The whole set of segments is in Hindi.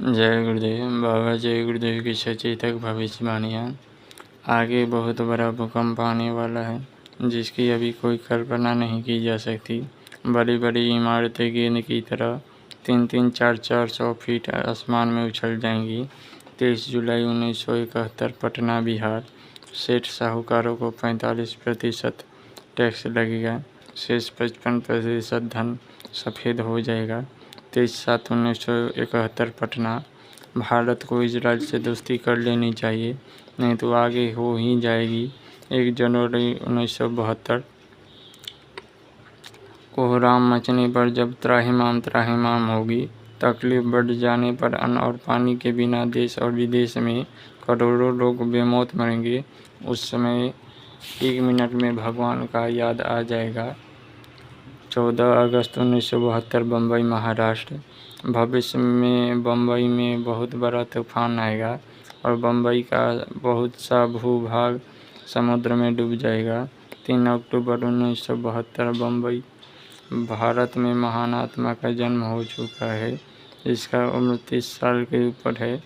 जय गुरुदेव। बाबा जय गुरुदेव की सचेतक भविष्यवाणियाँ। आगे बहुत बड़ा भूकंप आने वाला है जिसकी अभी कोई कल्पना नहीं की जा सकती। बड़ी बड़ी इमारतें गेंद की तरह 3-3, 4-4 सौ फीट आसमान में उछल जाएंगी। 23 जुलाई 1971 पटना बिहार। सेठ साहूकारों को 45% टैक्स लगेगा। शेष 55% धन सफ़ेद हो जाएगा। 23/7/1971 पटना। भारत को इजराइल से दोस्ती कर लेनी चाहिए, नहीं तो आगे हो ही जाएगी। 1 जनवरी 1972 कोहराम मचने पर जब त्राहिमाम होगी, तकलीफ बढ़ जाने पर अन्न और पानी के बिना देश और विदेश में करोड़ों लोग बेमौत मरेंगे, उस समय 1 मिनट में भगवान का याद आ जाएगा। 14 अगस्त 1972 बम्बई महाराष्ट्र। भविष्य में बम्बई में बहुत बड़ा तूफान आएगा और बम्बई का बहुत सा भूभाग समुद्र में डूब जाएगा। 3 अक्टूबर 1972 बम्बई। भारत में महान आत्मा का जन्म हो चुका है, इसका उम्र 30 साल के ऊपर है।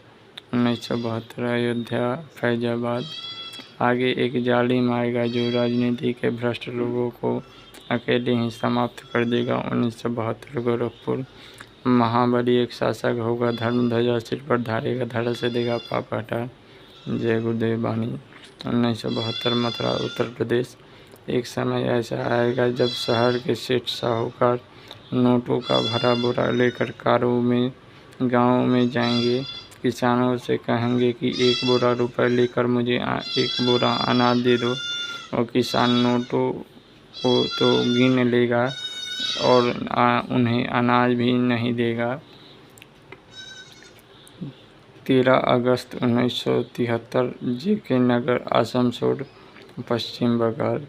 1972 अयोध्या फैजाबाद। आगे एक जालिम आएगा जो राजनीति के भ्रष्ट लोगों को अकेले ही समाप्त कर देगा। 1972 गोरखपुर। महाबली एक शासक होगा, धर्म ध्वजा सिर पर धारेगा, धड़ा से देगा पाप हटा। जय गुरुदेव वाणी। 1972 मथुरा उत्तर प्रदेश। एक समय ऐसा आएगा जब शहर के सेठ साहूकार नोटों का भरा बोरा लेकर कारों में गाँव में जाएंगे। किसानों से कहेंगे कि 1 बोरा रुपए लेकर मुझे 1 बोरा अनाज दे दो, और किसान नोटों को तो गिन लेगा और उन्हें अनाज भी नहीं देगा। 13 अगस्त 1973 JK नगर आसनसोल पश्चिम बंगाल।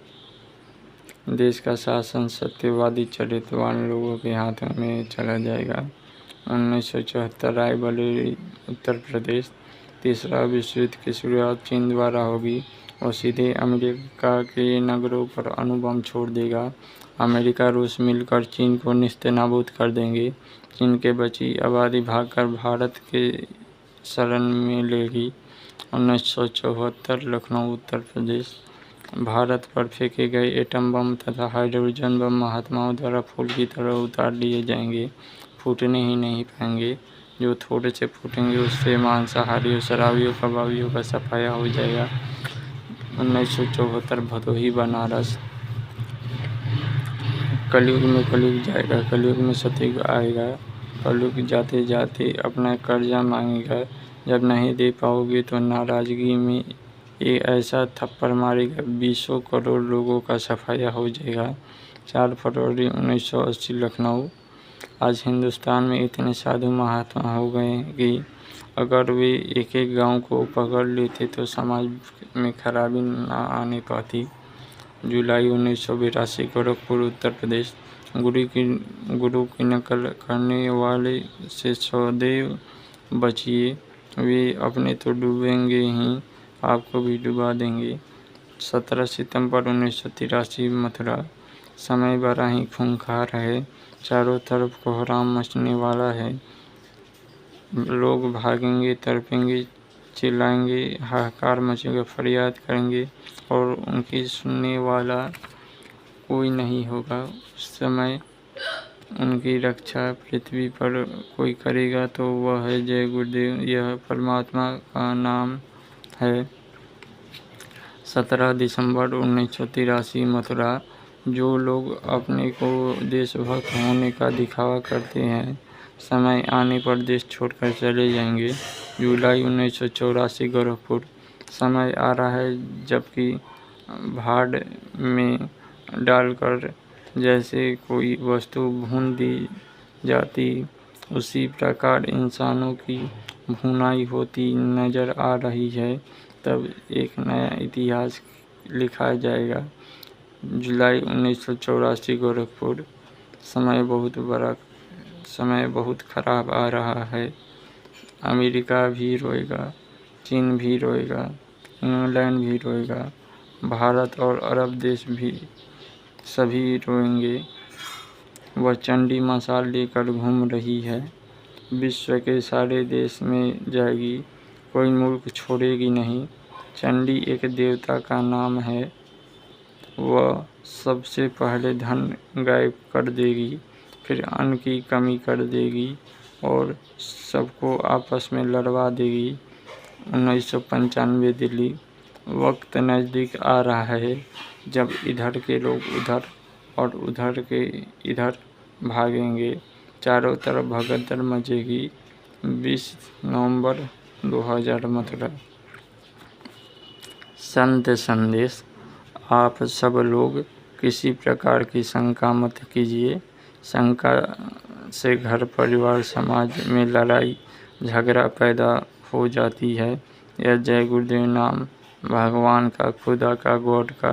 देश का शासन सत्यवादी चरित्रवान लोगों के हाथों में चला जाएगा। 1974 रायबरेली उत्तर प्रदेश। तीसरा विश्व युद्ध की शुरुआत चीन द्वारा होगी और सीधे अमेरिका के नगरों पर अणुबम छोड़ देगा। अमेरिका रूस मिलकर चीन को नेस्तनाबूद कर देंगे। चीन के बची आबादी भागकर भारत के शरण में लेगी। 1974 लखनऊ उत्तर प्रदेश। भारत पर फेंके गए एटम बम तथा हाइड्रोजन बम महात्माओं द्वारा फूल की तरह उतार लिए जाएंगे, फूटने ही नहीं पाएंगे। जो थोड़े से फूटेंगे उससे मांसाहारियों, शराबियों, कबाबियों का सफाया हो जाएगा। 1974 भदोही बनारस। कलयुग में कलयुग जाएगा, कलयुग में सतयुग आएगा। कलयुग जाते जाते अपना कर्जा मांगेगा, जब नहीं दे पाओगे तो नाराज़गी में ये ऐसा थप्पड़ मारेगा 20 करोड़ लोगों का सफाया हो जाएगा। 4 फरवरी 1980 लखनऊ। आज हिंदुस्तान में इतने साधु महात्मा हो गए कि अगर वे एक एक गांव को पकड़ लेते तो समाज में खराबी न आने पाती। जुलाई 1982 गोरखपुर उत्तर प्रदेश। गुरु की नकल करने वाले से सदैव बचिए, वे अपने तो डूबेंगे ही, आपको भी डुबा देंगे। 17 सितंबर 1983 मथुरा। समय बड़ा ही खूंखार है, चारों तरफ कोहराम मचने वाला है। लोग भागेंगे, तड़पेंगे, चिल्लाएंगे, हाहाकार मचेगा, फरियाद करेंगे और उनकी सुनने वाला कोई नहीं होगा। उस समय उनकी रक्षा पृथ्वी पर कोई करेगा तो वह है जय गुरुदेव। यह परमात्मा का नाम है। 17 दिसंबर 1983 मथुरा। जो लोग अपने को देशभक्त होने का दिखावा करते हैं, समय आने पर देश छोड़कर चले जाएंगे। जुलाई 1984 गोरखपुर। समय आ रहा है जबकि भाड़ में डालकर जैसे कोई वस्तु भून दी जाती, उसी प्रकार इंसानों की भुनाई होती नजर आ रही है। तब एक नया इतिहास लिखा जाएगा। जुलाई 1984 गोरखपुर। समय बहुत खराब आ रहा है। अमेरिका भी रोएगा, चीन भी रोएगा, इंग्लैंड भी रोएगा, भारत और अरब देश भी सभी रोएंगे। वह चंडी मसाल लेकर घूम रही है। विश्व के सारे देश में जाएगी, कोई मुल्क छोड़ेगी नहीं। चंडी एक देवता का नाम है, वह सबसे पहले धन गायब कर देगी, फिर अन्न की कमी कर देगी और सबको आपस में लड़वा देगी। 1995 दिल्ली। वक्त नज़दीक आ रहा है जब इधर के लोग उधर और उधर के इधर भागेंगे, चारों तरफ भगदड़ मचेगी। 20 नवंबर 2000 मतलब। संत संदेश। आप सब लोग किसी प्रकार की शंका मत कीजिए। शंका से घर परिवार समाज में लड़ाई झगड़ा पैदा हो जाती है। यह जय गुरुदेव नाम भगवान का, खुदा का, गॉड का,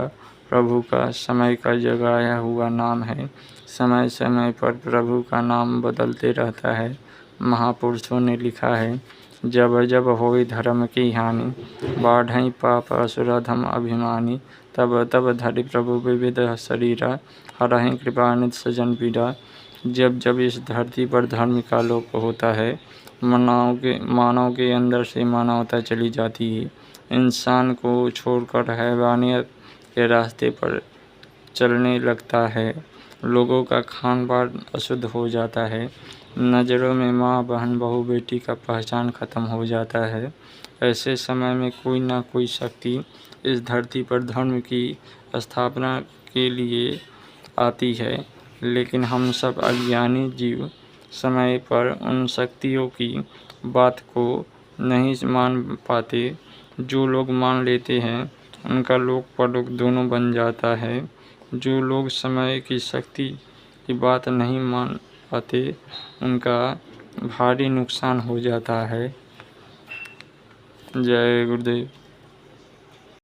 प्रभु का, समय का जगाया हुआ नाम है। समय समय पर प्रभु का नाम बदलते रहता है। महापुरुषों ने लिखा है, जब जब होई धर्म की हानि, बाढ़ई पाप असुर धम अभिमानी, तब तब धरि प्रभु विविध शरीरा, हरहि कृपा नित सजन पीड़ा। जब जब इस धरती पर धर्म का लोप होता है, मानव के अंदर से मानवता चली जाती है। इंसान को छोड़कर हैवानियत के रास्ते पर चलने लगता है। लोगों का खान पान अशुद्ध हो जाता है। नज़रों में माँ, बहन, बहू, बेटी का पहचान खत्म हो जाता है। ऐसे समय में कोई ना कोई शक्ति इस धरती पर धर्म की स्थापना के लिए आती है, लेकिन हम सब अज्ञानी जीव समय पर उन शक्तियों की बात को नहीं मान पाते। जो लोग मान लेते हैं उनका लोक परलोक दोनों बन जाता है। जो लोग समय की शक्ति की बात नहीं मान पाते उनका भारी नुकसान हो जाता है। जय गुरुदेव।